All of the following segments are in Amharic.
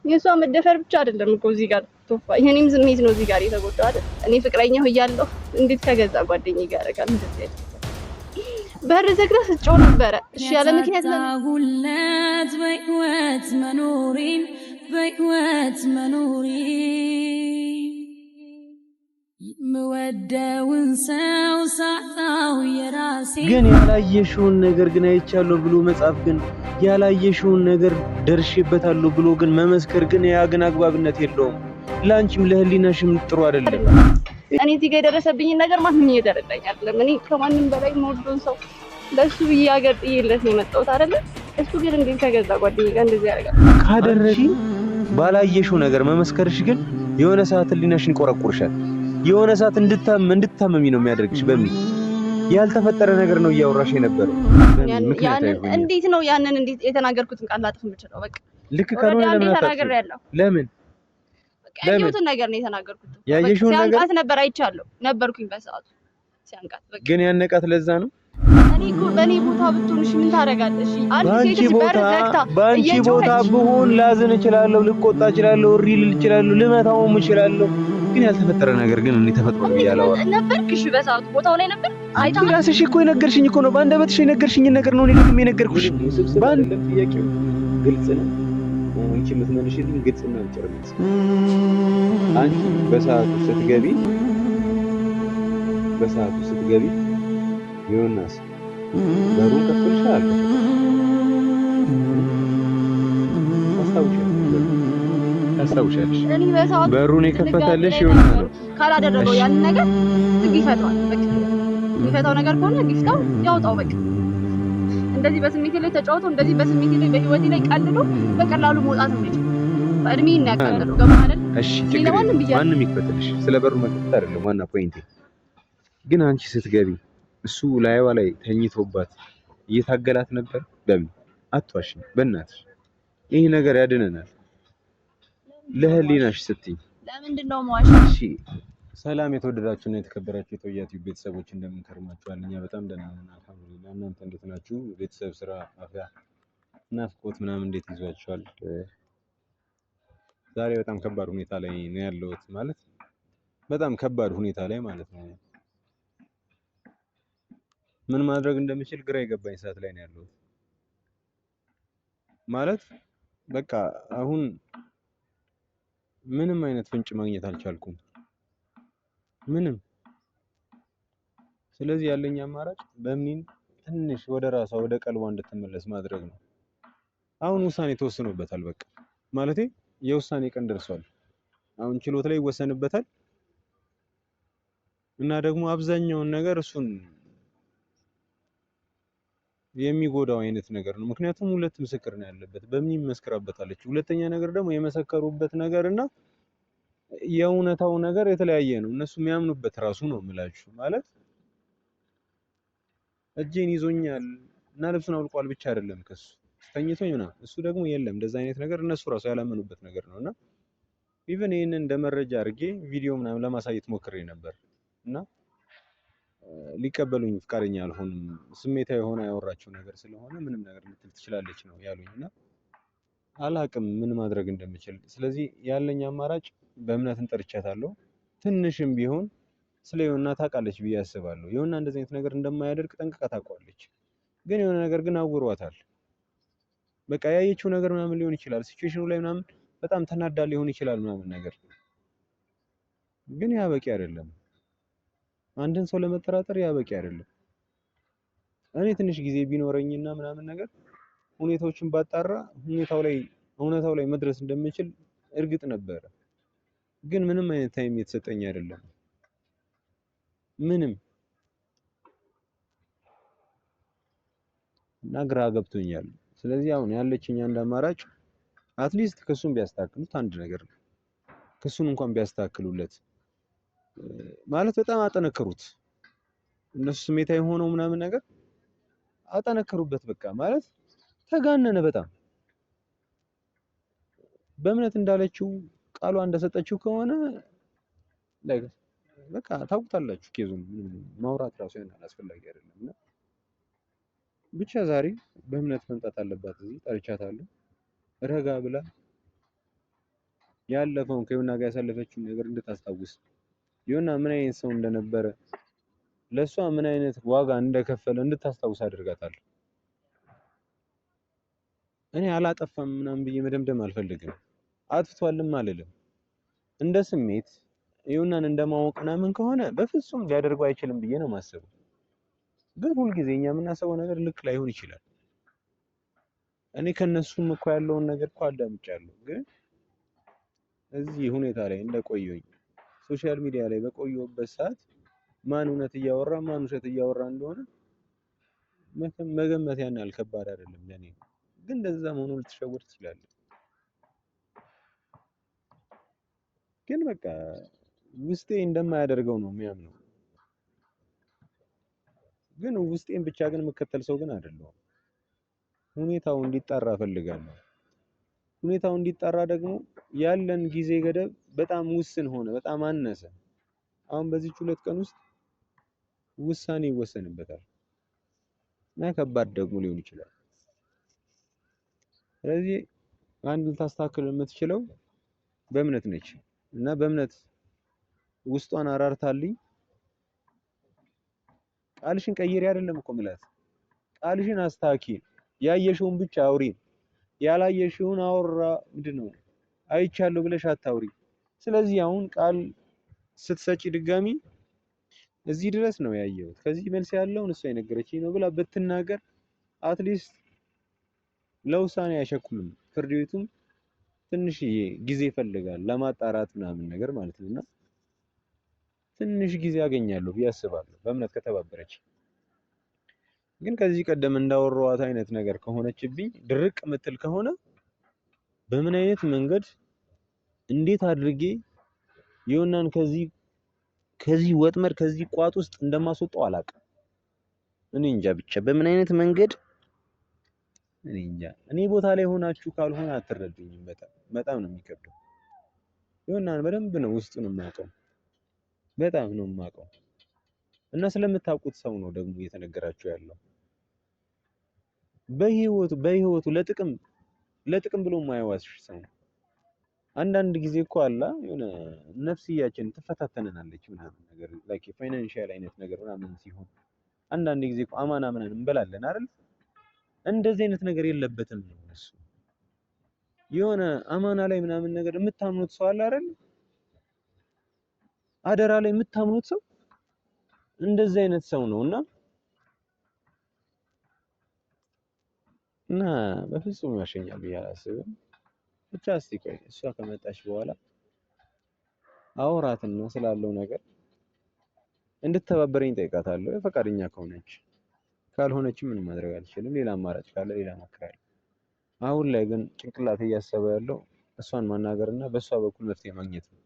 የሷ መደፈር ብቻ አይደለም እኮ እዚህ ጋር ቶፋ የኔም ስሜት ነው እዚህ ጋር የተጎዳው አይደል? እኔ ፍቅረኛው እያለሁ እንዴት ከገዛ ጓደኛዬ ጋር ያደርጋል እንደዚህ አይነት በር ዘግተህ ስትጮህ ነበረ። እሺ ያለ ምክንያት ለሁለት በህይወት መኖሪ ምወደውን ሰው ሳጣው የራሴ ግን ያላየሽውን ነገር ግን አይቻለሁ ብሎ መጻፍ ግን ያላየሽውን ነገር ደርሼበታለሁ ብሎ ግን መመስከር ግን ያ ግን አግባብነት የለውም። ላንቺም ለህሊናሽም ጥሩ አይደለም። እኔ እዚህ ጋር የደረሰብኝን ነገር ማንም እየደረሰኝ አይደለም። እኔ ከማንም በላይ የምወደውን ሰው ለሱ ብዬ ሀገር ጥዬለት ነው የመጣሁት አይደለ? እሱ ግን እንዴት ከገዛ ጓደኛዬ ጋር እንደዚህ ያደርጋል? ካደረሽ ባላየሽው ነገር መመስከርሽ ግን የሆነ ሰዓት ህሊናሽን ይቆረቁርሻል። የሆነ ሰዓት እንድታመሚ ነው የሚያደርግሽ። በሚል ያልተፈጠረ ነገር ነው እያወራሽ የነበረው። እንዴት ነው ያንን እንዴት የተናገርኩትን ቃል ላጥፍ የምችለው? በቃ ልክ ካልሆነ ለምን ተናግሬያለሁ። ለምን ያየሁትን ነገር ነው የተናገርኩት። ያየሽውን ነገር ሲያንቃት ነበር አይቻለሁ ነበርኩኝ በሰዓቱ ሲያንቃት። በቃ ግን ያነቃት ለዛ ነው። እኔ እኮ በእኔ ቦታ ብትሆንሽ ምን ታደርጋለሽ? አንድ ሴት በር ዘግታ በአንቺ ቦታ ብሆን ላዝን እችላለሁ፣ ልቆጣ እችላለሁ፣ እሪ ልል እችላለሁ፣ ልመታውም እችላለሁ። ግን ያልተፈጠረ ነገር ግን እንዴ ተፈጥሮ ይያለው ነበርክሽ? በሰዓቱ ቦታው ላይ ነበር። አንቺ ራስሽ እኮ የነገርሽኝ እኮ ነው። በአንደበትሽ የነገርሽኝ ነገር ነው። እኔ ደግሞ የነገርኩሽ ባንድ ጥያቄው ግልጽ ነው። አንቺ የምትመልሽልኝ ግልጽና አጭር ነው። አንቺ በሰዓቱ ስትገቢ ዮናስ በሩን ከፍተሻል። ታስታውሻለሽ? በሩን የከፈተልሽ ዮናስ ነው። ካላደረገው ያን ነገር ይፈታዋል። በቃ የሚፈታው ነገር ከሆነ ጊፍታው ያውጣው። በቃ እንደዚህ በስሜቴ ላይ ተጫውቶ እንደዚህ በስሜቴ ላይ በህይወቴ ላይ ቀልዶ በቀላሉ መውጣት ነው እንጂ በእድሜ እናያቀልሉ ገባ አይደል? እሺ ማንም ይከፈትልሽ። ስለ በሩ መከፈት አይደለም ዋና ፖይንቴ። ግን አንቺ ስትገቢ እሱ ላይዋ ላይ ተኝቶባት እየታገላት ነበር። በምን አትዋሽ፣ በእናትሽ ይሄ ነገር ያድነናል። ለህሊናሽ ስትይ ለምንድን ነው ማዋሽ? እሺ ሰላም የተወደዳችሁና የተከበራችሁ የቶያቱ ቤተሰቦች እንደምን ከርማችኋል? እኛ በጣም ደህና ነን አልሐምዱሊላህ። እናንተ እንዴት ናችሁ? ቤተሰብ፣ ስራ፣ አፍያ፣ ናፍቆት ምናምን እንዴት ይዟችኋል? ዛሬ በጣም ከባድ ሁኔታ ላይ ነው ያለሁት። ማለት በጣም ከባድ ሁኔታ ላይ ማለት ነው። ምን ማድረግ እንደምችል ግራ የገባኝ ሰዓት ላይ ነው ያለሁት። ማለት በቃ አሁን ምንም አይነት ፍንጭ ማግኘት አልቻልኩም። ምንም። ስለዚህ ያለኝ አማራጭ በምኒን ትንሽ ወደ ራሷ ወደ ቀልቧ እንድትመለስ ማድረግ ነው። አሁን ውሳኔ ተወስኖበታል። በቃ ማለቴ የውሳኔ ቀን ደርሷል። አሁን ችሎት ላይ ይወሰንበታል እና ደግሞ አብዛኛውን ነገር እሱን የሚጎዳው አይነት ነገር ነው። ምክንያቱም ሁለት ምስክር ነው ያለበት። በምን መስክራበታለች። ሁለተኛ ነገር ደግሞ የመሰከሩበት ነገር እና የእውነታው ነገር የተለያየ ነው። እነሱ የሚያምኑበት ራሱ ነው የምላችሁ። ማለት እጄን ይዞኛል እና ልብሱን አውልቋል ብቻ አይደለም ከሱ ተኝቶኝ ምናምን፣ እሱ ደግሞ የለም እንደዛ አይነት ነገር እነሱ ራሱ ያላመኑበት ነገር ነውና ኢቭን ይሄንን እንደ መረጃ አድርጌ ቪዲዮ ምናምን ለማሳየት ሞክሬ ነበር እና ሊቀበሉኝ ፍቃደኛ አልሆኑም። ስሜታዊ የሆነ ያወራቸው ነገር ስለሆነ ምንም ነገር ልትል ትችላለች ነው ያሉኝና አላቅም ምን ማድረግ እንደምችል። ስለዚህ ያለኝ አማራጭ በእምነት እንጠርቻታለሁ። ትንሽም ቢሆን ስለ ዮና ታውቃለች ብዬ አስባለሁ። ዮና እንደዚህ አይነት ነገር እንደማያደርግ ጠንቅቃ ታውቃለች። ግን የሆነ ነገር ግን አውሯታል። በቃ ያየችው ነገር ምናምን ሊሆን ይችላል። ሲቹዌሽኑ ላይ ምናምን በጣም ተናዳ ሊሆን ይችላል ምናምን ነገር። ግን ያ በቂ አይደለም። አንድን ሰው ለመጠራጠር ያ በቂ አይደለም። እኔ ትንሽ ጊዜ ቢኖረኝና ምናምን ነገር ሁኔታዎችን ባጣራ እውነታው ላይ መድረስ እንደምችል እርግጥ ነበረ። ግን ምንም አይነት ታይም የተሰጠኝ አይደለም። ምንም እና ግራ ገብቶኛል። ስለዚህ አሁን ያለችኝ አንድ አማራጭ አትሊስት ክሱን ቢያስተካክሉት አንድ ነገር ነው። ክሱን እንኳን ቢያስተካክሉለት ማለት በጣም አጠነከሩት። እነሱ ስሜታዊ ሆነው ምናምን ነገር አጠነከሩበት። በቃ ማለት ተጋነነ በጣም። በእምነት እንዳለችው ቃሏ እንደሰጠችው ከሆነ በቃ ታውቁታላችሁ። ኬዙን ማውራት ራሱ ያን አስፈላጊ አይደለም እና ብቻ ዛሬ በእምነት መምጣት አለባት። እዚህ ጠርቻታለሁ። ረጋ ብላ ያለፈውን ከዮና ጋር ያሳለፈችውን ነገር እንድታስታውስ ዮና ምን አይነት ሰው እንደነበረ ለሷ ምን አይነት ዋጋ እንደከፈለ እንድታስታውስ አድርጋታለሁ። እኔ አላጠፋም ምናምን ብዬ መደምደም አልፈልግም። አጥፍቷልም አልልም። እንደ ስሜት ዮናን እንደማወቅ ምናምን ከሆነ በፍጹም ሊያደርገው አይችልም ብዬ ነው የማስበው። ግን ሁልጊዜ እኛ የምናስበው ነገር ልክ ላይሆን ይችላል። እኔ ከነሱም እኮ ያለውን ነገር እኮ አዳምጫለሁ። ግን እዚህ ሁኔታ ላይ እንደቆየሁኝ ሶሻል ሚዲያ ላይ በቆየሁበት ሰዓት ማን እውነት እያወራ ማን ውሸት እያወራ እንደሆነ መገመት ያን ያህል ከባድ አይደለም ለኔ። ግን እንደዛ መሆኑ ልትሸወድ ትችላለህ። ግን በቃ ውስጤ እንደማያደርገው ነው የሚያምነው። ግን ውስጤን ብቻ ግን የምከተል ሰው ግን አይደለሁም። ሁኔታው እንዲጣራ እፈልጋለሁ። ሁኔታው እንዲጣራ ደግሞ ያለን ጊዜ ገደብ በጣም ውስን ሆነ፣ በጣም አነሰ። አሁን በዚህ 2 ቀን ውስጥ ውሳኔ ይወሰንበታል እና ከባድ ደግሞ ሊሆን ይችላል። ስለዚህ አንድ ልታስተካክል የምትችለው በእምነት ነች እና በእምነት ውስጧን አራርታልኝ ቃልሽን ቀይሪ አይደለም እኮ ምላት፣ ቃልሽን አስተካኪ፣ ያየሽውን ብቻ አውሪ፣ ያላየሽውን አወራ ምንድነው አይቻለሁ ብለሽ አታውሪ። ስለዚህ አሁን ቃል ስትሰጪ ድጋሚ እዚህ ድረስ ነው ያየሁት ከዚህ መልስ ያለውን እሷ የነገረችኝ ነው ብላ ብትናገር አትሊስት ለውሳኔ አይሸኩልም። ፍርድ ቤቱም ትንሽዬ ጊዜ ይፈልጋል ለማጣራት ምናምን ነገር ማለት ነውና ትንሽ ጊዜ ያገኛለሁ ብዬ አስባለሁ በእምነት ከተባበረች። ግን ከዚህ ቀደም እንዳወራኋት አይነት ነገር ከሆነችብኝ ድርቅ ምትል ከሆነ በምን አይነት መንገድ እንዴት አድርጌ ዮናን ከዚህ ወጥመድ ከዚህ ቋጥ ውስጥ እንደማስወጣው አላውቅም። እኔ እንጃ ብቻ በምን አይነት መንገድ እኔ እንጃ። እኔ ቦታ ላይ ሆናችሁ ካልሆነ አትረዱኝም። በጣም ነው የሚከብደው። ዮናን በደንብ ነው ውስጡን የማውቀው፣ በጣም ነው የማውቀው እና ስለምታውቁት ሰው ነው ደግሞ እየተነገራችሁ ያለው። በህይወቱ ለጥቅም ብሎ የማይዋሽ ሰው ነው። አንዳንድ ጊዜ እኮ አላ የሆነ ነፍስያችን ትፈታተነናለች ምናምን ነገር ላይክ ፋይናንሻል አይነት ነገር ምናምን ሲሆን አንዳንድ ጊዜ እኮ አማና ምናምን እንበላለን አይደል? እንደዚህ አይነት ነገር የለበትም ነው እሱ። የሆነ አማና ላይ ምናምን ነገር የምታምኑት ሰው አለ አይደል? አደራ ላይ የምታምኑት ሰው እንደዚህ አይነት ሰው ነውና በፍጹም ያሸኛል ብዬ አላስብም። ብቻ እስቲ ቆይ እሷ ከመጣች በኋላ አውራትና ስላለው ነገር እንድትተባበረኝ ጠይቃታለሁ። ፈቃደኛ ከሆነች፣ ካልሆነች ምንም ማድረግ አልችልም። ሌላ አማራጭ ካለ ሌላ እሞክራለሁ። አሁን ላይ ግን ጭንቅላት እያሰበ ያለው እሷን ማናገርና በእሷ በኩል መፍትሄ ማግኘት ነው።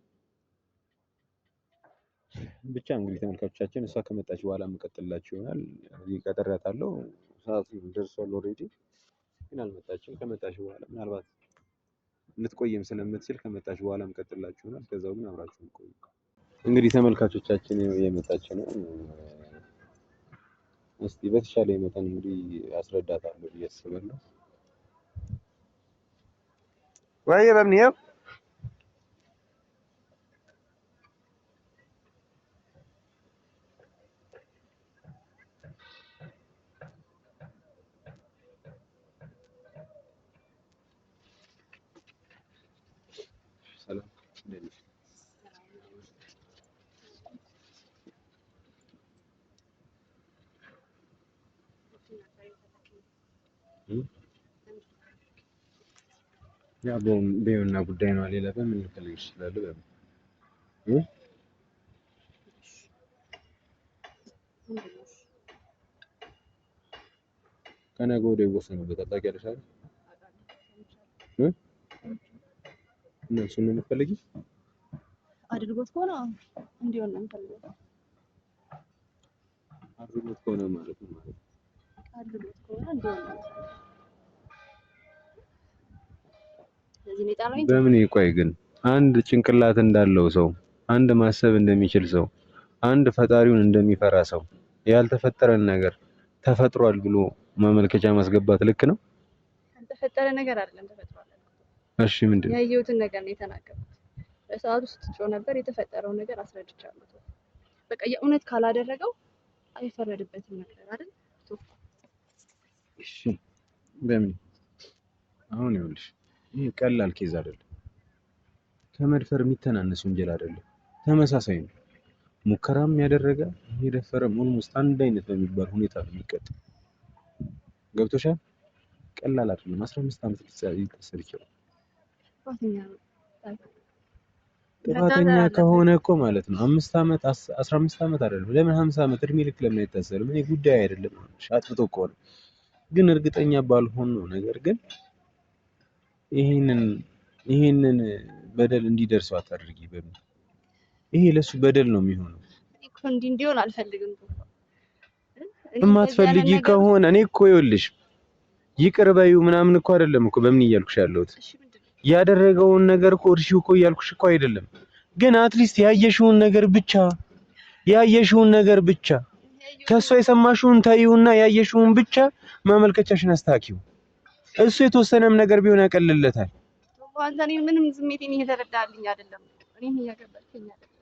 ብቻ እንግዲህ ተመልካቾቻችን እሷ ከመጣች በኋላ የምቀጥልላችሁ ይሆናል። እዚህ ቀጠሪያታለሁ። ሰዓቱ ደርሷል ኦልሬዲ፣ ግን አልመጣችም። ከመጣች በኋላ ምናልባት ልትቆይም ስለምትችል ከመጣች በኋላ የምቀጥልላችሁ ይሆናል። ከዛው ግን አብራችሁን ቆዩ። እንግዲህ ተመልካቾቻችን የመጣች ነው። እስቲ በተሻለ መጠን እንግዲህ አስረዳታለሁ ብዬ አስባለሁ። ወይ በምንየው ሰላም ያ በዮና ጉዳይ ነው። ሌላ በምን ልፈልግ ይችላል? ከነገ ወዲያ ይወሰንበታል። ታውቂያለሽ አይደል? እነሱን ነው የምትፈልጊው? አድርጎት ከሆነ እንዲሆን ነው የምፈልገው። አድርጎት ከሆነ ማለት ነው አድርጎት ከሆነ እንዲሆን ነው። በምን ይቆይ ግን አንድ ጭንቅላት እንዳለው ሰው፣ አንድ ማሰብ እንደሚችል ሰው፣ አንድ ፈጣሪውን እንደሚፈራ ሰው ያልተፈጠረን ነገር ተፈጥሯል ብሎ ማመልከቻ ማስገባት ልክ ነው? ያልተፈጠረ ነገር አይደለም ተፈጥሯል። እሺ ምንድነው? ያየሁትን ነገር ነው የተናገርኩት። በሰዓቱ ስትጮህ ነበር። የተፈጠረው ነገር አስረድቻለሁ። በቃ የእውነት ካላደረገው አይፈረድበትም ነበር አይደል? እሺ በምን አሁን ይኸውልሽ ይሄ ቀላል ኬዝ አይደለም። ከመድፈር የሚተናነስ ወንጀል አይደለም። ተመሳሳይ ነው። ሙከራም ያደረገ የደፈረም ኦልሞስት አንድ አይነት በሚባል ሁኔታ ነው የሚቀጥለው። ገብቶሻል? ቀላል አይደለም። 15 ዓመት ሊታሰር ይችላል። ጥፋተኛ ከሆነ እኮ ማለት ነው 5 ዓመት 15 ዓመት አይደለም። ለምን 50 ዓመት እድሜ ልክ ለምን አይታሰርም? እኔ ጉዳይ አይደለም። አጥፍቶ እኮ ነው። ግን እርግጠኛ ባልሆን ነው ነገር ግን ይሄንን በደል እንዲደርሰው አታድርጊ በሚል ይሄ ለሱ በደል ነው የሚሆነው። እኮ እንዲሆን አልፈልግም። የማትፈልጊ ከሆነ እኔ እኮ ይኸውልሽ ይቅር በይው ምናምን እኮ አይደለም እኮ በምን እያልኩሽ ያለሁት ያደረገውን ነገር እኮ እርሺው እኮ እያልኩሽ እኮ አይደለም። ግን አትሊስት ያየሽውን ነገር ብቻ ከሷ የሰማሽውን ታዩና ያየሽውን ብቻ ማመልከቻሽን አስተካኪው። እሱ የተወሰነም ነገር ቢሆን ያቀልለታል። አንተ እኔ ምንም ስሜቴን እየተረዳልኝ አይደለም። እኔም እያገባልኝ አይደለም።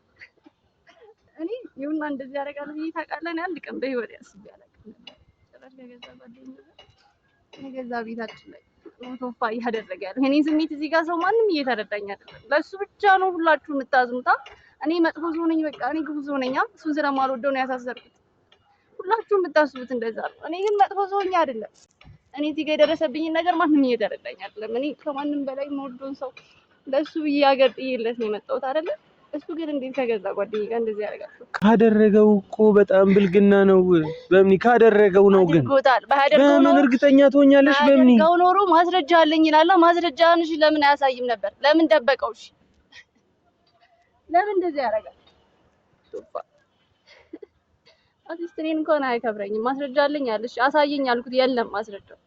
እኔ ይሁንና እንደዚህ ያደርጋል ብዬ ታውቃለህ? አንድ ቀን በህይወት ያስብ ያለቀም ጭራሽ የገዛ ቤታችን ላይ ቶፋ እያደረገ ያለው እኔ ስሜት እዚህ ጋር ሰው ማንም እየተረዳኝ አይደለም። ለሱ ብቻ ነው ሁላችሁ የምታዝኑታ። እኔ መጥፎ ሰው ነኝ፣ በቃ እኔ ክፉ ሰው ነኝ። እሱን ስለማልወደው ነው ያሳሰርኩት። ሁላችሁ የምታስቡት እንደዛ ነው። እኔ ግን መጥፎ ሰው ነኝ አይደለም። እኔ እዚህ ጋር የደረሰብኝን ነገር ማንም እየተረዳኝ አይደለም። እኔ ከማንም በላይ የምወደውን ሰው ለሱ ብዬ ሀገር ጥዬለት ነው የመጣሁት አይደለም። እሱ ግን እንዴት ከገዛ ጓደኛዬ ጋር እንደዚህ ያደርጋል? ካደረገው እኮ በጣም ብልግና ነው። በምን ካደረገው ነው ግን በምን እርግጠኛ ትሆኛለሽ? በምን ነው ኖሮ ማስረጃ አለኝ ይላል። ማስረጃንሽ ለምን አያሳይም ነበር? ለምን ደበቀው? እሺ ለምን እንደዚህ ያደርጋል? ቶፋ አትሊስት እኔን እንኳን አይከብረኝም። ማስረጃ አለኝ አለሽ አሳየኝ አልኩት፣ የለም ማስረጃው።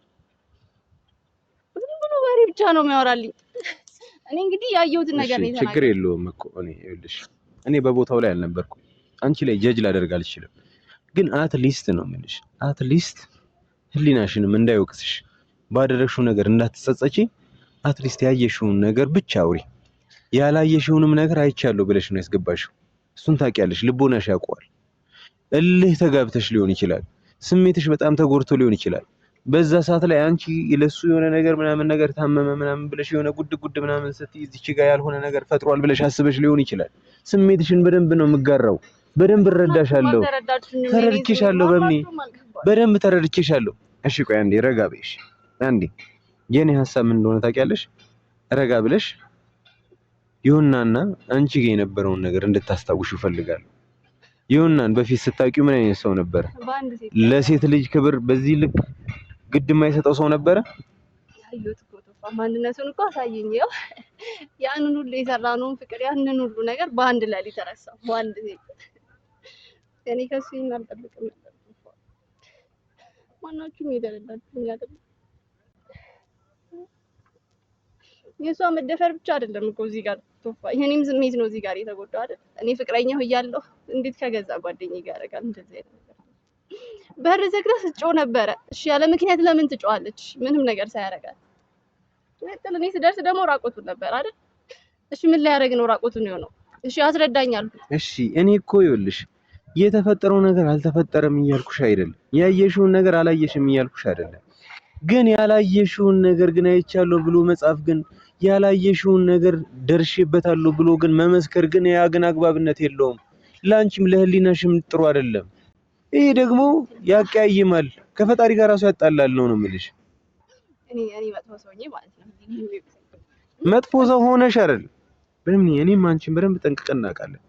ሁሉ ወሬ ብቻ ነው የሚያወራልኝ። እኔ እንግዲህ ያየሁትን ነገር ነው የተናገረው። ችግር የለውም እኮ እኔ በቦታው ላይ አልነበርኩም። አንቺ ላይ ጀጅ ላደርግ አልችልም። ግን አትሊስት ነው የምልሽ፣ አትሊስት ህሊናሽንም እንዳይወቅስሽ ባደረግሽው ነገር እንዳትጸጸቺ፣ አትሊስት ያየሽውን ነገር ብቻ አውሪ። ያላየሽውንም ነገር አይቻለሁ ብለሽ ነው ያስገባሽው። እሱን ታውቂያለሽ፣ ልቦናሽ ያውቀዋል። እልህ ተጋብተሽ ሊሆን ይችላል፣ ስሜትሽ በጣም ተጎድቶ ሊሆን ይችላል። በዛ ሰዓት ላይ አንቺ ለሱ የሆነ ነገር ምናምን ነገር ታመመ ምናምን ብለሽ የሆነ ጉድ ምናምን ስትይ እዚች ጋር ያልሆነ ነገር ፈጥሯል ብለሽ አስበሽ ሊሆን ይችላል። ስሜትሽን በደንብ ነው የምጋራው። በደንብ እረዳሻለሁ፣ ተረድቼሻለሁ። በደንብ ተረድቼሻለሁ። እሺ ቆይ አንዴ ረጋ በይሽ። አንዴ የኔ ሐሳብ ምን እንደሆነ ታውቂያለሽ? ረጋ ብለሽ ይሁንናና አንቺ ጋር የነበረውን ነገር እንድታስታውሽ እፈልጋለሁ። ይሁንናን በፊት ስታውቂው ምን አይነት ሰው ነበረ? ለሴት ልጅ ክብር በዚህ ልክ ግድ የማይሰጠው ሰው ነበረ? ያዩት እኮ ቶፋ ማንነቱን እኮ አሳየኝ። ያው ያንን ሁሉ የሰራነውን ፍቅር ያንን ሁሉ ነገር በአንድ ላይ ሊተረሳው በአንድ ሴት እኔ ከሱ አልጠብቅም ነበር። ቶፋ ማናችሁም የተረዳችሁኝ አይደለም። የሷ መደፈር ብቻ አይደለም እኮ እዚህ ጋር ቶፋ የኔም ስሜት ነው እዚህ ጋር የተጎዳው አይደል? እኔ ፍቅረኛው እያለሁ እንዴት ከገዛ ጓደኛዬ ጋር ያደርጋል እንደዚህ አይነት ነገር? በር ዘግታ ስትጮህ ነበረ። እሺ ያለ ምክንያት ለምን ትጮሃለች? ምንም ነገር ሳያረጋት እኔ ስደርስ ደግሞ ራቆቱን ነበር አይደል? እሺ ምን ላይ ያደርግ ነው ራቆቱን የሆነው? እሺ አስረዳኝ አልኩት። እሺ እኔ እኮ ይኸውልሽ የተፈጠረው ነገር አልተፈጠረም እያልኩሽ አይደለም፣ ያየሽውን ነገር አላየሽም እያልኩሽ አይደለም። ግን ያላየሽውን ነገር ግን አይቻለሁ ብሎ መጻፍ ግን ያላየሽውን ነገር ደርሼበታለሁ ብሎ ግን መመስከር ግን ያ ግን አግባብነት የለውም። ላንቺም ለህሊናሽም ጥሩ አይደለም። ይሄ ደግሞ ያቀያይማል፣ ከፈጣሪ ጋር ራሱ ያጣላል ነው የምልሽ። እኔ መጥፎ ሰው ነኝ ማለት ነው? መጥፎ ሰው ሆነሽ አይደል? እኔም አንቺን በደንብ ጠንቅቀን እናውቃለን።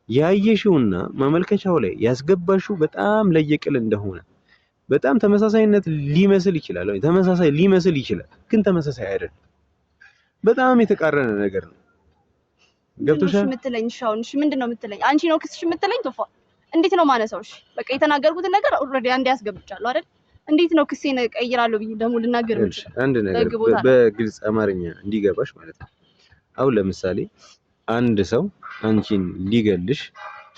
ያየሽውና ማመልከቻው ላይ ያስገባሽው በጣም ለየቅል እንደሆነ በጣም ተመሳሳይነት ሊመስል ይችላል፣ ተመሳሳይ ሊመስል ይችላል፣ ግን ተመሳሳይ አይደለም። በጣም የተቃረነ ነገር ነው። ገብቶሻል? የምትለኝ ሻውን እሺ፣ ምንድነው የምትለኝ? አንቺ ነው ክስሽ የምትለኝ? ቶፋ እንዴት ነው ማነሳው? እሺ በቃ የተናገርኩትን ነገር ኦልሬዲ አንዴ ያስገብቻለሁ አይደል? እንዴት ነው ክሴን ቀይራለሁ ብዬ ደግሞ ልናገር ነው? አንድ ነገር በግልጽ አማርኛ እንዲገባሽ ማለት ነው። አሁን ለምሳሌ አንድ ሰው አንቺን ሊገልሽ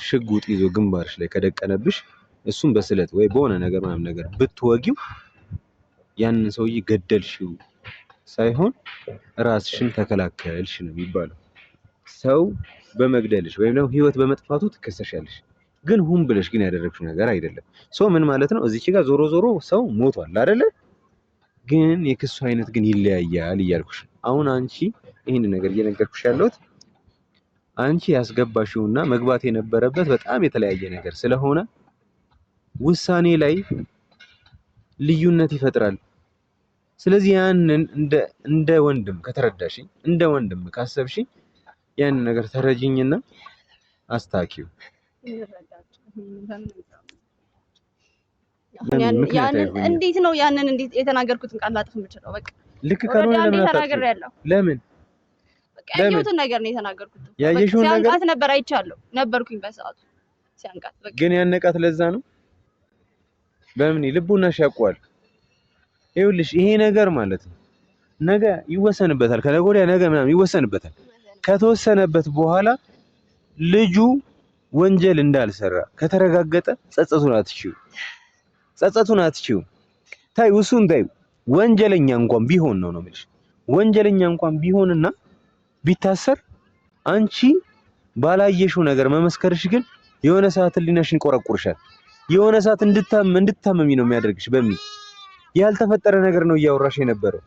ሽጉጥ ይዞ ግንባርሽ ላይ ከደቀነብሽ እሱን በስለት ወይ በሆነ ነገር ምናምን ነገር ብትወጊው ያንን ሰውዬ ገደልሽው ሳይሆን ራስሽን ተከላከልሽ ነው የሚባለው። ሰው በመግደልሽ ወይም ደግሞ ህይወት በመጥፋቱ ትከሰሻለሽ። ግን ሁን ብለሽ ግን ያደረግሽው ነገር አይደለም። ሰው ምን ማለት ነው? እዚች ጋር ዞሮ ዞሮ ሰው ሞቷል አይደለ? ግን የክሱ አይነት ግን ይለያያል እያልኩሽ። አሁን አንቺ ይሄን ነገር እየነገርኩሽ ያለሁት አንቺ ያስገባሽውና መግባት የነበረበት በጣም የተለያየ ነገር ስለሆነ ውሳኔ ላይ ልዩነት ይፈጥራል። ስለዚህ ያንን እንደ ወንድም ከተረዳሽኝ፣ እንደ ወንድም ካሰብሽኝ ያንን ነገር ተረጂኝና አስታኪው። እንዴት ነው ያንን እንዴት የተናገርኩትን ቃል ላጥፍ የምችለው? በቃ ልክ ካልሆነ ለምን በቃ ያየሁትን ነገር ነው የተናገርኩት። ያየሽውን ነገር ሲያንቃት ነበር አይቻለሁ፣ ነበርኩኝ በሰዓቱ ሲያንቃት። በቃ ግን ያነቃት ለዛ ነው። በምን ልቡናሽ ያውቀዋል። ይኸውልሽ ይሄ ነገር ማለት ነው ነገ ይወሰንበታል፣ ከነገ ወዲያ ነገ ምናምን ይወሰንበታል። ከተወሰነበት በኋላ ልጁ ወንጀል እንዳልሰራ ከተረጋገጠ ጸጸቱን አትችይው። ታይ እሱን ታይ ወንጀለኛ እንኳን ቢሆን ነው የምልሽ። ወንጀለኛ እንኳን ቢሆንና ቢታሰር አንቺ ባላየሽው ነገር መመስከርሽ ግን የሆነ ሰዓት ሊናሽን ይቆረቁርሻል። የሆነ ሰዓት እንድታመሚ ነው የሚያደርግሽ። በሚል ያልተፈጠረ ነገር ነው እያወራሽ የነበረው።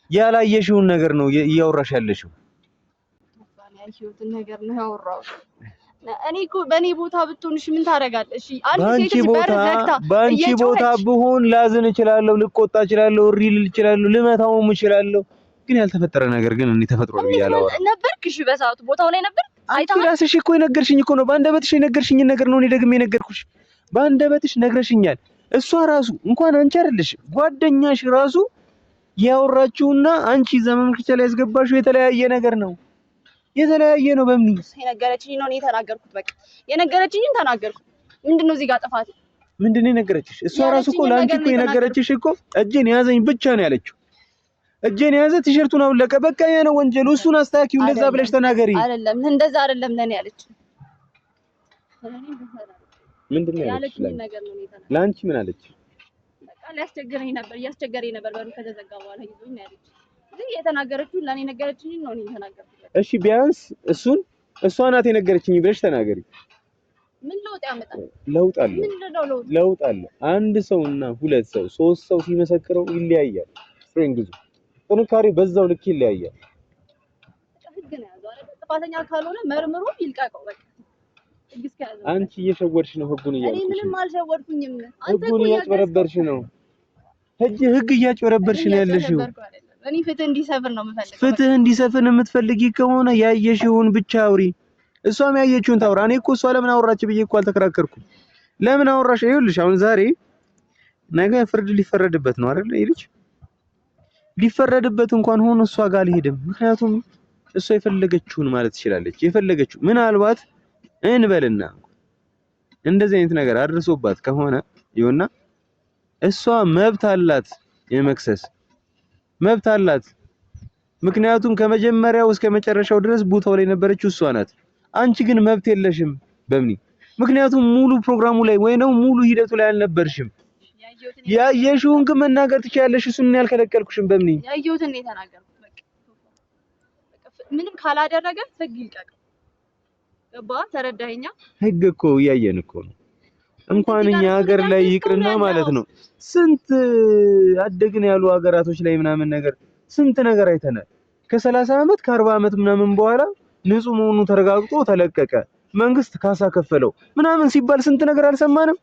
ያላየሽውን ነገር ነው እያወራሽ ያለሽው። ያየሁትን ነገር ነው ያወራሁት። እኔ እኮ በእኔ ቦታ ብትሆንሽ ምን ታደርጋለሽ? አንድ ሴት ልጅ በር ዘግታ በአንቺ ቦታ ብሆን ላዝን እችላለሁ፣ ልቆጣ እችላለሁ፣ እሪ ልል እችላለሁ፣ ልመታውም እችላለሁ። ግን ያልተፈጠረ ነገር ግን እኔ ተፈጥሮ ነው ያለው ነበርክሽ። በሰዓቱ ቦታው ላይ ነበር። አንቺ ራስሽ እኮ የነገርሽኝ እኮ ነው። በአንደበትሽ የነገርሽኝ ነገር ነው እኔ ደግሜ የነገርኩሽ። በአንደበትሽ ነግረሽኛል። እሷ ራሱ እንኳን አንቺ አይደለሽ ጓደኛሽ ራሱ ያወራችውና አንቺ ዘመንክቻ ላይ ያስገባሽው የተለያየ ነገር ነው። የተለያየ ነው። በምን የነገረችኝ ነው እኔ ተናገርኩት። በቃ የነገረችኝን ተናገርኩት። ምንድነው እዚህ ጋር ጥፋት? ምንድነው የነገረችሽ? እሷ ራሱ እኮ ለአንቺ እኮ የነገረችሽ እኮ እጄን ያዘኝ ብቻ ነው ያለችው። እጄን ያዘ፣ ቲሸርቱን አውለቀ፣ በቃ ያ ነው ወንጀሉ። እሱን አስተካክዩ፣ እንደዛ ብለሽ ተናገሪ። አይደለም እንደዛ አይደለም ለኔ ያለችኝ። ምንድነው ያለችኝ ነገር ነው ለአንቺ ምን አለች? በቃ ሊያስቸግረኝ ነበር፣ እያስቸገረኝ ነበር። በሩ ከተዘጋ በኋላ ይዞኝ ነው ያለችኝ። ግን የተናገረችው ለኔ ነገረችኝ ነው እኔ ተናገርኩት። እሺ ቢያንስ እሷ ናት የነገረችኝ ብለሽ ተናገሪ። ምን ለውጥ ያመጣል? ለውጥ አለ። ምንድነው ለውጥ? ለውጥ አለ። አንድ ሰውና ሁለት ሰው ሶስት ሰው ሲመሰክረው ይለያያል። ፍሬንግዙ ጥንካሬ በዛው ልክ ይለያያል። ህግ ነው ያዘው አይደል? ጥፋተኛ ካልሆነ መርምሮ ይልቀቀው በቃ። አንቺ እየሸወድሽ ነው ህጉን እያልኩሽ። እኔ ምንም አልሸወድኩኝም። አንተ ህጉን እያጭበረበርሽ ነው። ህግ እያጭበረበርሽ ነው ያለሽው። እኔ ፍትህ እንዲሰፍን ነው የምፈልገው። ፍትህ እንዲሰፍን የምትፈልጊ ከሆነ ያየሽውን ብቻ አውሪ። እሷም ያየችውን ታውራ። እኔ እኮ እሷ ለምን አወራች ብዬ እኮ አልተከራከርኩም። ለምን አወራሽ? ይኸውልሽ አሁን ዛሬ ነገ ፍርድ ሊፈረድበት ነው አይደል? ይልሽ ሊፈረድበት እንኳን ሆኖ እሷ ጋር አልሄድም። ምክንያቱም እሷ የፈለገችውን ማለት ትችላለች። የፈለገችው ምናልባት እንበልና እንደዚህ አይነት ነገር አድርሶባት ከሆነ ይሁንና እሷ መብት አላት፣ የመክሰስ መብት አላት። ምክንያቱም ከመጀመሪያው እስከ መጨረሻው ድረስ ቦታው ላይ ነበረችው እሷ ናት። አንቺ ግን መብት የለሽም። በምን ምክንያቱም ሙሉ ፕሮግራሙ ላይ ወይ ነው ሙሉ ሂደቱ ላይ አልነበርሽም። ያየሽውን ግን መናገር ትችያለሽ። እሱን ያልከለከልኩሽም። በምን ያየሁትን ነው የተናገርኩት። በቃ ምንም ካላደረገ ህግ ይልቀቅ። ገባ? ተረዳኸኛ? ህግ እኮ እያየን እኮ ነው። እንኳን እኛ ሀገር ላይ ይቅርና ማለት ነው ስንት አደግን ያሉ ሀገራቶች ላይ ምናምን ነገር ስንት ነገር አይተናል። ከ30 ዓመት ከ40 ዓመት ምናምን በኋላ ንጹህ መሆኑ ተረጋግጦ ተለቀቀ፣ መንግስት ካሳ ከፈለው ምናምን ሲባል ስንት ነገር አልሰማንም?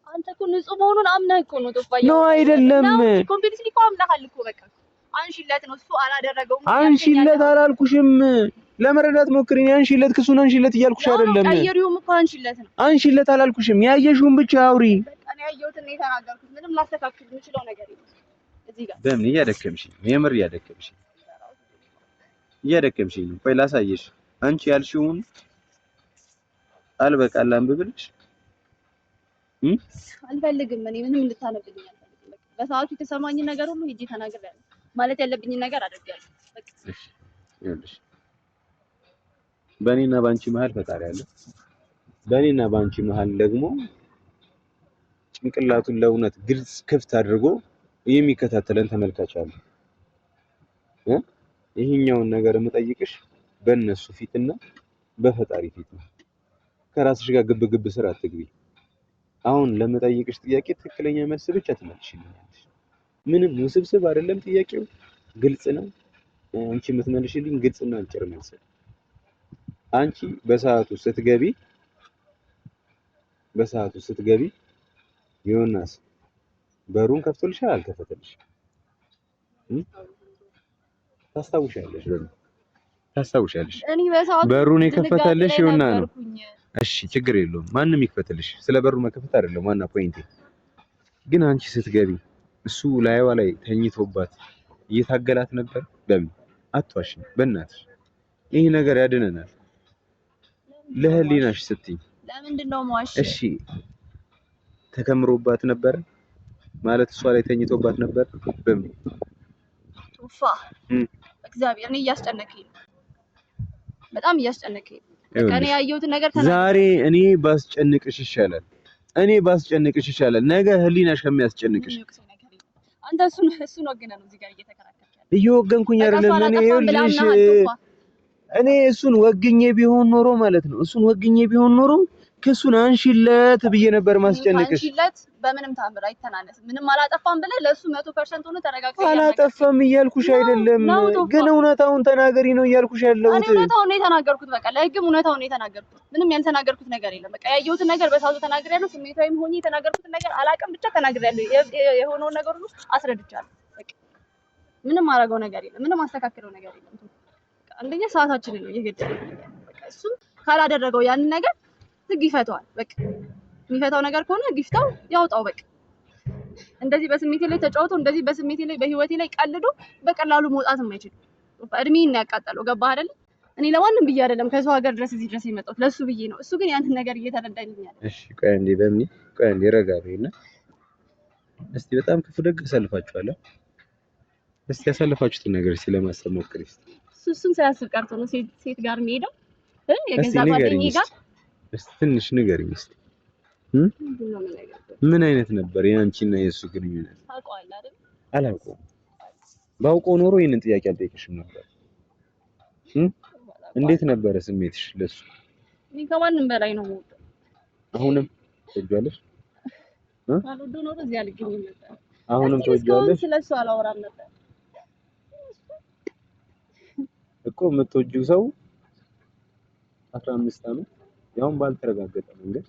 አንተ እኮ ንጹህ መሆኑን አምነህ እኮ ነው ተፋያ ነው አይደለም? ኮምፕሊትሊ እኮ አምነሃል እኮ። በቃ አንሺለት ነው እሱ አላደረገውም። አንሺለት አላልኩሽም። ለመረዳት ሞክሪኝ። አንሺለት፣ ክሱን አንሺለት እያልኩሽ አይደለም። ቀየሪውም እኮ አንሺለት ነው። አንሺለት አላልኩሽም። ያየሽውን ብቻ አውሪ። በቃ ነው ያየሁትን ነው የተናገርኩት። ምንም ላስተካክል የምችለው ነገር የለም እዚህ ጋር። በምን እያደከምሽኝ? የምር እያደከምሽኝ ነው። ቆይ ላሳየሽ። አንቺ ያልሽውን አልበቃል አንብብልሽ። አልፈልግም። እኔ ምንም እንድታነብልኝ አልፈልግም። በቃ በሰዓቱ የተሰማኝን ነገር ሁሉ ሄጄ ተናግሬያለሁ። ማለት ያለብኝን ነገር አድርጌያለሁ። በቃ እሺ ይኸውልሽ በእኔና ባንቺ መሀል ፈጣሪ አለ። በእኔና ባንቺ መሀል ደግሞ ጭንቅላቱን ለእውነት ግልጽ ክፍት አድርጎ የሚከታተለን ተመልካች አለ። ይሄኛውን ነገር የምጠይቅሽ በእነሱ ፊትና በፈጣሪ ፊት ነው። ከራስሽ ጋር ግብ ስራ አትግቢ። አሁን ለመጠየቅሽ ጥያቄ ትክክለኛ መልስ ብቻ ትመልሽልኛለሽ። ምንም ውስብስብ አይደለም ጥያቄው፣ ግልጽ ነው። አንቺ የምትመልሽልኝ ግልጽና አጭር መልስ። አንቺ በሰዓቱ ስትገቢ ዮናስ በሩን ከፍቶልሻል አልከፈተልሽም? ታስታውሻለሽ? በሩን የከፈተልሽ ዮና ነው። እሺ ችግር የለውም ማንም ይክፈትልሽ። ስለ በሩ መከፈት አይደለም ዋና ፖይንቴ። ግን አንቺ ስትገቢ እሱ ላይዋ ላይ ተኝቶባት እየታገላት ነበር። ለምን አትዋሽኝ በእናትሽ። ይሄ ነገር ያድነናል። ለህሊናሽ ስትይ ለምንድነው ማዋሽ? እሺ ተከምሮባት ነበር ማለት እሷ ላይ ተኝቶባት ነበር። በምን ኡፋ እግዚአብሔር እኔ እያስጨነቀኝ ነው፣ በጣም እያስጨነቀኝ ነው። እኔ ያየሁት ነገር ዛሬ እኔ ባስጨንቅሽ ይሻላል ነገ ህሊናሽ ከሚያስጨንቅሽ። አንተ እሱን ወገነ ነው እዚህ ጋር እየተከራከርክ ያለው። እየወገንኩኝ አይደለም እኔ እሱን ወግኜ ቢሆን ኖሮ ማለት ነው ክሱን አንሺለት ብዬ ነበር ማስጨነቅሽ። አንሺለት በምንም ታምር አይተናነስም። ምንም አላጠፋም ብለህ ለሱ 100% ሆነ ተረጋግጠህ አላጠፋም እያልኩሽ አይደለም፣ ግን እውነታውን ተናገሪ ነው እያልኩሽ ያለሁት። እኔ እውነታውን ነው የተናገርኩት። በቃ ለህግም እውነታውን ነው የተናገርኩት። ምንም ያልተናገርኩት ነገር የለም። በቃ ያየሁትን ነገር በሳቱ ተናግሬያለሁ። ስሜታዊም ሆኜ የተናገርኩትን ነገር አላውቅም፣ ብቻ ተናግሬያለሁ። የሆነውን ነገር ሁሉ አስረድቻለሁ። በቃ ምንም አደረገው ነገር የለም፣ ምንም አስተካክለው ነገር የለም። አንደኛ ሰዓታችንን ነው እየገደልን ያለው። በቃ እሱ ካላደረገው ያን ነገር ህግ ይፈታዋል። በቃ የሚፈታው ነገር ከሆነ ግፍታው ያውጣው። በቃ እንደዚህ በስሜቴ ላይ ተጫውቶ እንደዚህ በስሜቴ ላይ በህይወቴ ላይ ቀልዶ በቀላሉ መውጣት የማይችል እድሜን ያቃጠለው ገባህ አይደል? እኔ ለማንም ብዬ አይደለም ከሰው ሀገር ድረስ እዚህ ድረስ የመጣሁት ለሱ ብዬ ነው። እሱ ግን ያንን ነገር እየተረዳልኝ ያለ። እሺ ቆይ አንዴ ረጋ በይና እስቲ በጣም ክፉ ደግ አሳልፋችኋል። እስቲ ያሳልፋችሁትን ነገር ስለማሰብ ሞክሪ። እሱን ሳያስብ ቀርቶ ነው ሴት ጋር የሚሄደው የገዛ ጓደኛዬ ጋር። እስቲ ትንሽ ንገሪኝ እስቲ ምን አይነት ነበር የአንቺና የእሱ ግንኙነት? ታውቀዋለህ አይደል? አላውቀውም። ባውቀው ኖሮ ይሄንን ጥያቄ አልጠይቅሽም ነበር። እንዴት ነበረ ስሜትሽ ለሱ? እኔ ከማንም በላይ ነው የምወደው። አሁንም ትወጂዋለሽ? ካልወደው ኖሮ እዚህ አልገኝም ነበር። አሁንም ትወጂዋለሽ? ስለሱ አላወራም ነበር እኮ። የምትወጂው ሰው 15 ዓመት ያውን ባልተረጋገጠ መንገድ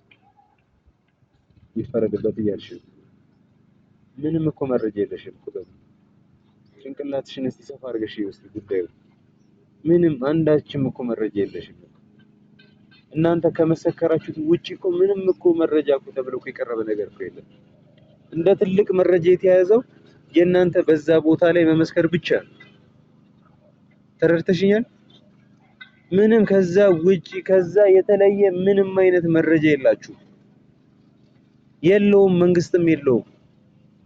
ይፈረድበት እያልሽ ምንም እኮ መረጃ የለሽም እኮ። ጭንቅላትሽን እስቲ ሰፋ አድርገሽ ይወስድ ጉዳዩ። ምንም አንዳችም እኮ መረጃ የለሽም። እናንተ ከመሰከራችሁት ውጪ እኮ ምንም እኮ መረጃ እኮ ተብሎ እኮ የቀረበ ነገር እኮ የለም። እንደ ትልቅ መረጃ የተያዘው የእናንተ በዛ ቦታ ላይ መመስከር ብቻ ነው። ተረድተሽኛል? ምንም ከዛ ውጪ ከዛ የተለየ ምንም አይነት መረጃ የላችሁ። የለውም፣ መንግስትም የለውም።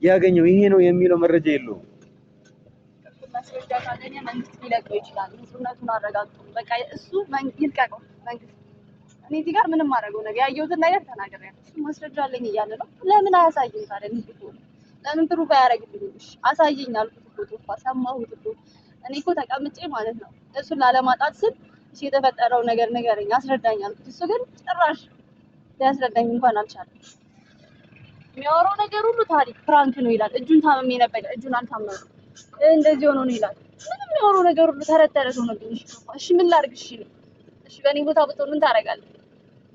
ያገኘው ይሄ ነው የሚለው መረጃ የለውም። ማስረጃ ካገኘ መንግስት ሊለቀው ይችላል። ንጹህነቱን አረጋግጡ። በቃ እሱ ይልቀቀው መንግስት። እኔ እዚህ ጋር ምንም አደረገው ነገር ያየሁትን ነገር ተናግሬያለሁ። እሱ ማስረጃ አለኝ እያለ ነው። ለምን አያሳይም ታዲያ? ለምን ፕሩፍ አያደርግልኝም? እሺ አሳየኝ አልኩት እኮ ቶፋ፣ ሰማሁት እኮ። እኔ እኮ ተቀምጬ ማለት ነው እሱን ላለማጣት ስል እሺ የተፈጠረው ነገር ንገረኝ አስረዳኝ አልኩት። እሱ ግን ጭራሽ ሊያስረዳኝ እንኳን አልቻለም። የሚያወራው ነገር ሁሉ ታሪክ ፕራንክ ነው ይላል። እጁን ታመሜ ነበር፣ እጁን አልታመመም፣ እንደዚህ ሆኖ ነው ይላል። ምንም የሚያወራው ነገር ሁሉ ተረት ተረት ሆነብኝ። እሺ ምን ላድርግ? እሺ በእኔ ቦታ ብትሆን ምን ታደርጋለህ?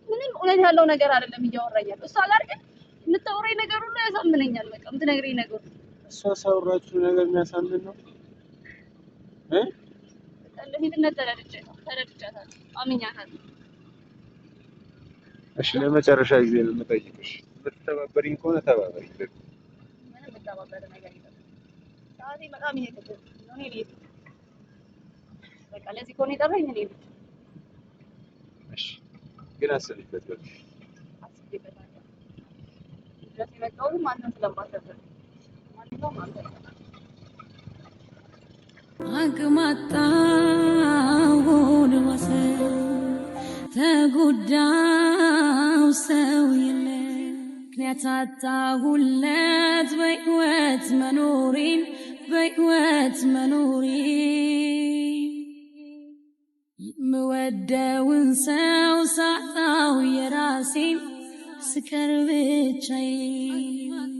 ምንም እውነት ያለው ነገር አይደለም እያወራኝ ያለው። እሷ ጋር ግን የምታወራኝ ነገር ሁሉ ያሳምነኛል። በቃ የምትነግረኝ ነገር ሁሉ እሷ ሳወራችሁ ነገር የሚያሳምን ነው ለፊትነት ተረድቻታለሁ፣ አምኛታለሁ። እሺ ለመጨረሻ ጊዜ ነው የምጠይቅሽ፣ የምትተባበሪኝ ከሆነ ተባበሪ። ምንም የምተባበር ነገር የለም። ሰዓቴ በጣም እየገደለ ነው። እኔ ልሂድ በቃ። ለዚህ ከሆነ የጠራኝ እኔ ልሂድ። እሺ ግን አስቢበት። አስቢበታለሁ። ድረስ የመጣሁትም አንተን ስለማከብር ማንኛውም አንተ አቅማጣውን ወሰን ተጎዳው ሰው የለ ምክንያት አጣሁለት በሕይወት መኖሬን ምወደውን ሰው ሳጣው የራሴን ስከር ብቻዬን